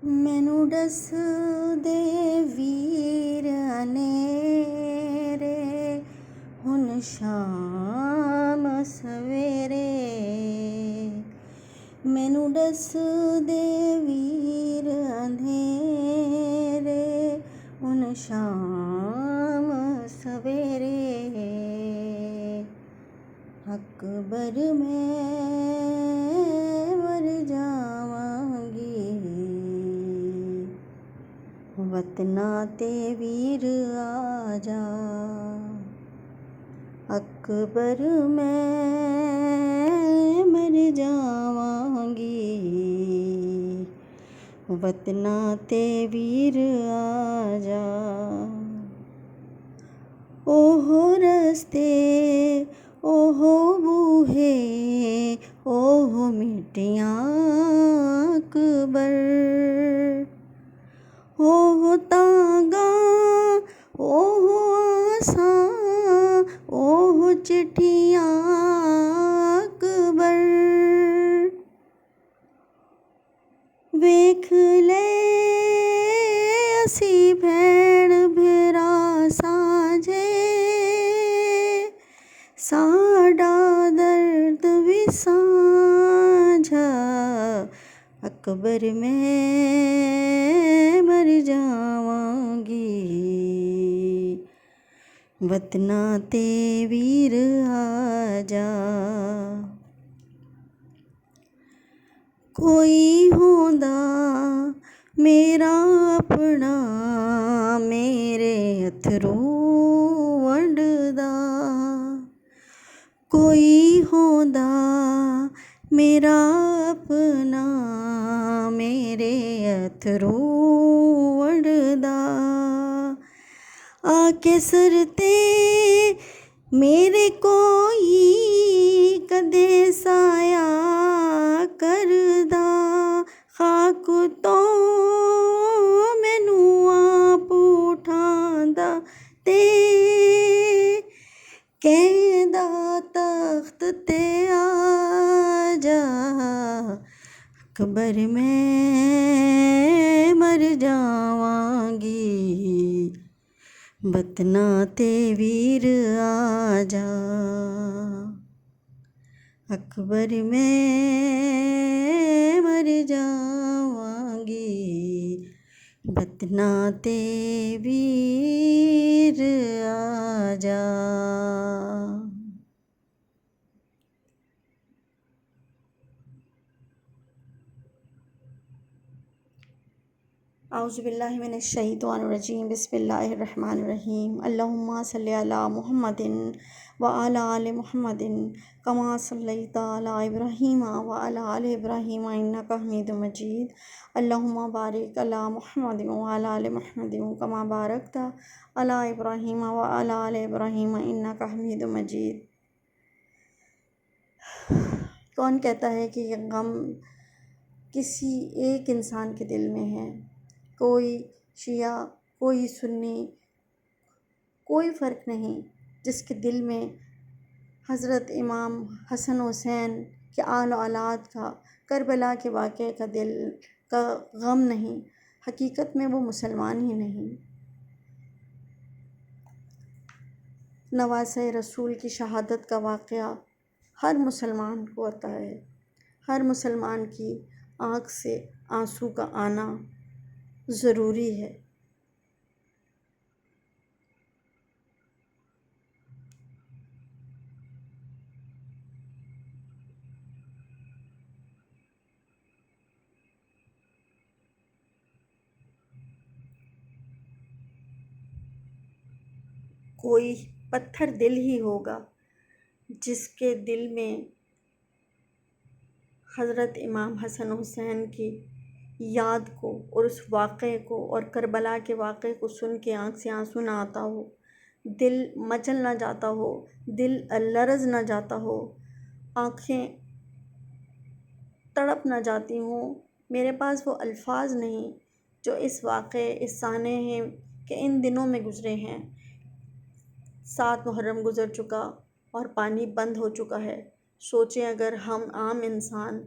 ਮੈਨੂੰ ਦੱਸ ਦੇ ਵੀਰ ਅਨੇਰੇ, ਹੁਣ ਸ਼ਾਮ ਸਵੇਰੇ। ਮੈਨੂੰ ਦੱਸ ਦੇ ਵੀਰ ਅੰਧੇਰੇ, ਹੁਣ ਸ਼ਾਮ ਸਵੇਰੇ। ਅਕਬਰ ਮੈਂ ਮਰ ਜਾਵਾਂਗੀ, ਵਤਨਾ ਤੇ ਵੀਰ ਆ ਜਾ। ਅਕਬਰ ਮੈਂ ਮਰ ਜਾਵਾਂਗੀ, ਵਤਨਾ ਤੇ ਵੀਰ ਆ ਜਾ। ओह रस्ते ओह बूहे ओह मिट्टियाँ अकबर, ओह तांगा ओह आसां ओह चिट्ठियाँ अकबर। वेख ले असी भैण भेरा साझे, साडा दर्द भी साझा। अकबर मैं मर जावांगी, वतना ते वीर आ जा। कोई होंदा मेरा अपना, मेरे अथरू वंडदा। कोई होंदा मेरा अपना, मेरे अथरू वंडदा। आके सर ते मेरे कोई कदे साया करदा। खाक तो मैनू आप उठांदा ते कहंदा तख्त ते आ जा। अकबर मैं मर जावांगी, वतना ते वीर आ जा। अकबर मैं मर जावांगी, वतना ते वीर आ जा। औज़ुबिल्लाहि मिनश्शैतानिर्रजीम, बिस्मिल्लाहिर्रहमानिर्रहीम। अल्लाहुम्मा सल्लि अला मुहम्मदिन व अला आलि मुहम्मदिन कमा सल्लैता अला इब्राहीम व अला आलि इब्राहीम इन्नका हमीदुम मजीद। अल्लाहुम्मा बारिक अला मुहम्मदिन व अला आलि मुहम्मदिन कमा बारकता अला इब्राहीम व अला आलि इब्राहीम इन्नका हमीदुम मजीद। कौन कहता है कि ये गम किसी एक इंसान के दिल में है? कोई शिया, कोई सुन्नी, कोई फ़र्क नहीं, जिसके दिल में हज़रत इमाम हसन हुसैन के आल औलाद का, करबला के वाक़े का दिल का गम नहीं, हकीकत में वो मुसलमान ही नहीं। नवासे रसूल की शहादत का वाक़या हर मुसलमान को आता है। हर मुसलमान की आँख से आंसू का आना ज़रूरी है। कोई पत्थर दिल ही होगा जिसके दिल में हज़रत इमाम हसन हुसैन की याद को और उस वाक़े को और करबला के वाक़े को सुन के आँख से आंसू ना आता हो, दिल मचल ना जाता हो, दिल लरज़ ना जाता हो, आँखें तड़प ना जाती हों। मेरे पास वो अल्फाज नहीं जो इस वाक़े, इस सानहे के इन दिनों में गुज़रे हैं। 7 मुहर्रम गुज़र चुका और पानी बंद हो चुका है। सोचें अगर हम आम इंसान